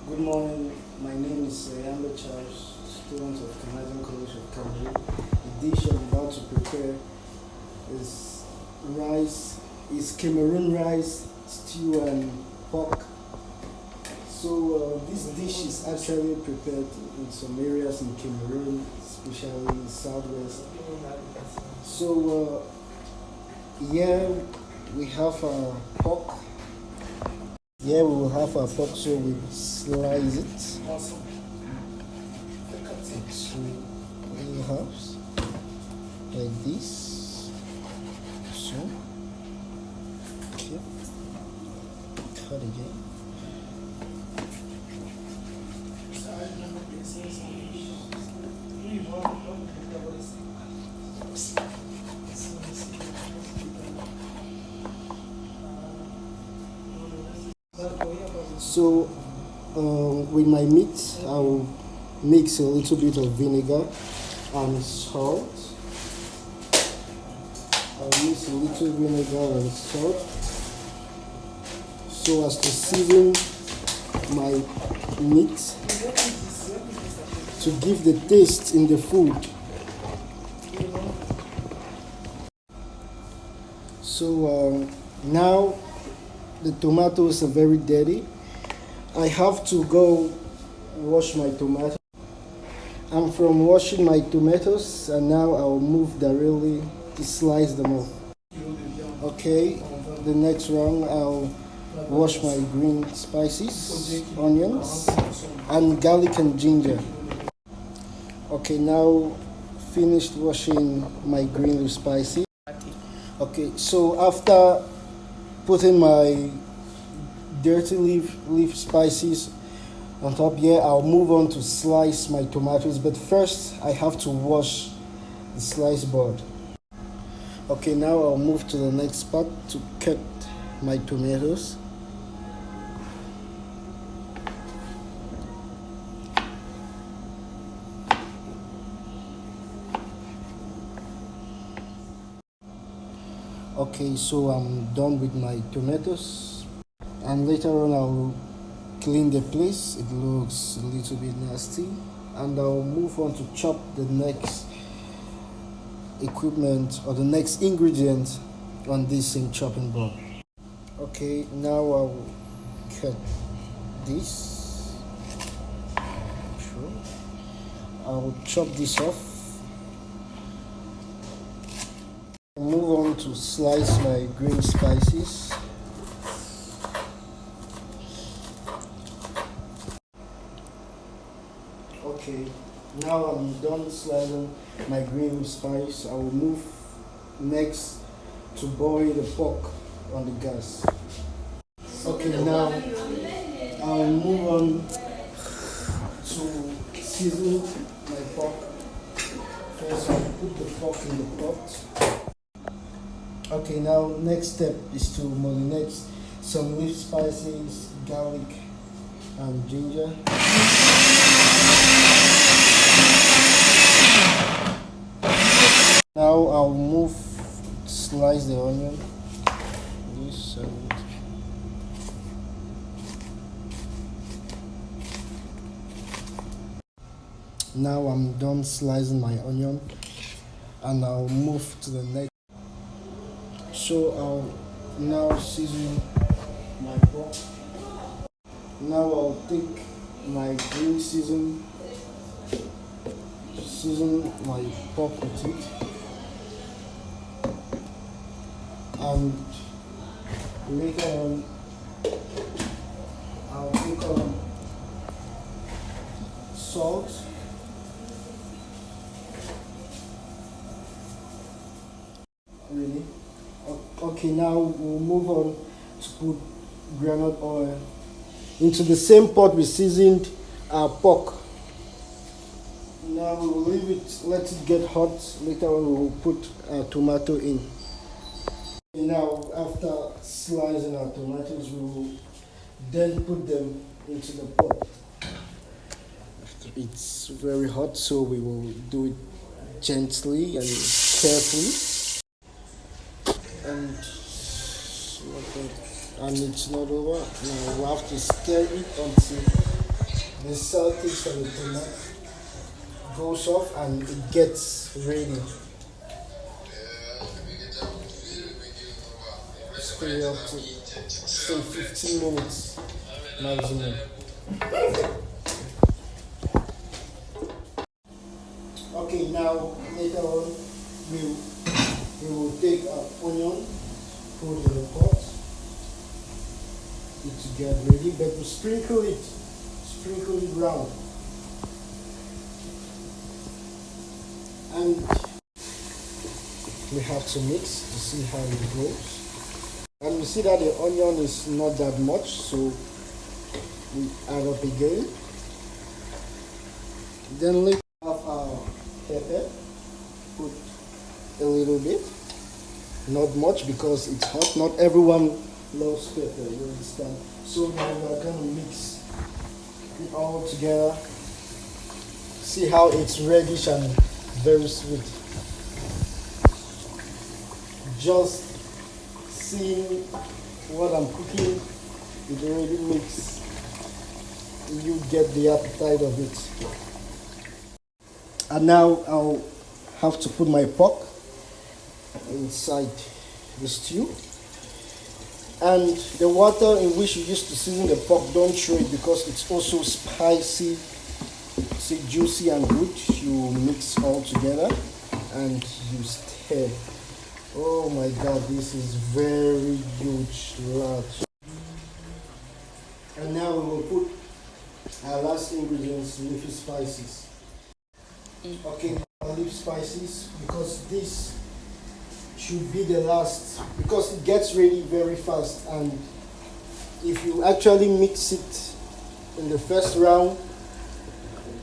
Good morning. My name is Yambe Charles, student of Canadian College of Cameroon. The dish I'm about to prepare is Cameroon rice, stew, and pork. So this dish is actually prepared in some areas in Cameroon, especially in the southwest. So here we have our pork. Here we will have our pork, so we slice it into little halves like this. So, okay, cut again. So, with my meat, I will mix a little bit of vinegar and salt. I'll mix a little vinegar and salt so as to season my meat to give the taste in the food. So now the tomatoes are very dirty. I have to go wash my tomatoes. I'm from washing my tomatoes, and now I'll move directly to slice them up. Okay, the next round I'll wash my green spices, onions, and garlic and ginger. Okay, now finished washing my green leaf spices. Okay, so after putting my dirty leaf spices on top here, I'll move on to slice my tomatoes, but first I have to wash the slice board. Okay, now I'll move to the next part to cut my tomatoes. Okay, so I'm done with my tomatoes, and later on I'll clean the place. It looks a little bit nasty, and I'll move on to chop the next equipment or the next ingredient on this same chopping board. Okay, now I'll cut this. Sure. I'll chop this off. Move on to slice my green spices. Okay, now I'm done slicing my green spice. I will move next to boil the pork on the gas. Okay, now I'll move on to season my pork. First, I'll put the pork in the pot. Okay, now next step is to marinate some leaf spices, garlic, and ginger. Now I'll slice the onion. This and now I'm done slicing my onion, and I'll move to the next. So I'll now season my pork. Now I'll take my green season my pork with it, and later on I'll take on salt, really. Okay, now we'll move on to put granite oil into the same pot we seasoned our pork. Now we will leave it, let it get hot. Later on we will put our tomato in. Now after slicing our tomatoes, we will then put them into the pot. It's very hot, so we will do it gently and carefully. And it's not over. Now we have to stir it until the saltiness of the tomato goes off and it gets ready. Stay up to say 15 minutes maximum. Okay, now later on we will take our onion, put in the pot, it to get ready, but we sprinkle it round. And we have to mix to see how it goes. And we see that the onion is not that much, so we add up again. Then we have our pepper, put a little bit, not much because it's hot. Not everyone loves pepper, you understand? So now we are gonna mix it all together. See how it's reddish and very sweet. Just seeing what I'm cooking, it already makes you get the appetite of it. And now I'll have to put my pork inside the stew. And the water in which you used to season the pork, don't throw it because it's also spicy, see, juicy and good. You mix all together and you stir. Oh my god, this is very huge, large. And now we will put our last ingredients, leafy spices. Okay, leaf spices, because this should be the last, because it gets ready very fast, and if you actually mix it in the first round,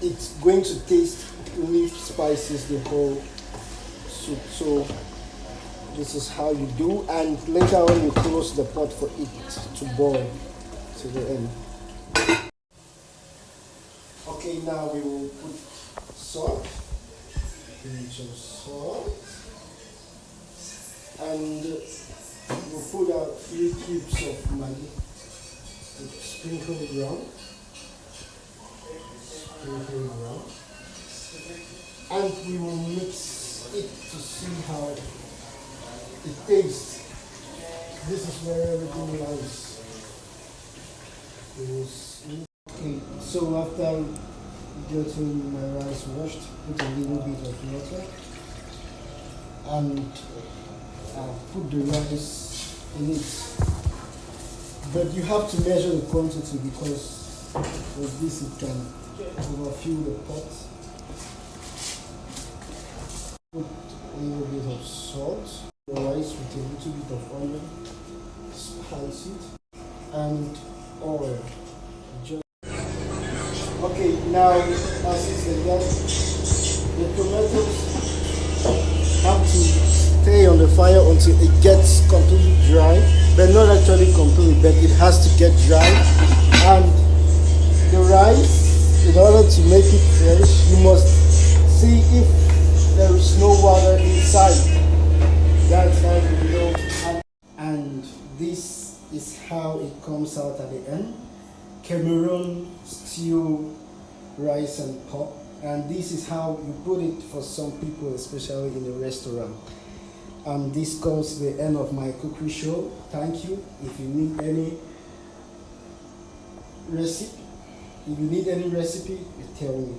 it's going to taste leaf spices the whole soup. So this is how you do, and later on you close the pot for it to boil to the end. Okay, now we will put salt, pinch of salt, and we'll put a few cubes of Maggi, sprinkle it around, and we will mix it to see how it tastes. This is where everything lies. Okay, so after getting my rice washed, put a little bit of water and put the rice in it. But you have to measure the quantity because with this it can overfill the pot. Put a little bit of salt, the rice with a little bit of onion, spice it, and oil. Okay, now as it's like the tomatoes have to stay on the fire until it gets completely dry, but not actually completely, but it has to get dry. And the rice, in order to make it fresh, you must see if there is no water inside. That's how you know. And this is how it comes out at the end. Cameroon stew, rice and pork, and this is how you put it for some people, especially in a restaurant. This comes to the end of my cookery show. Thank you. If you need any recipe, you tell me.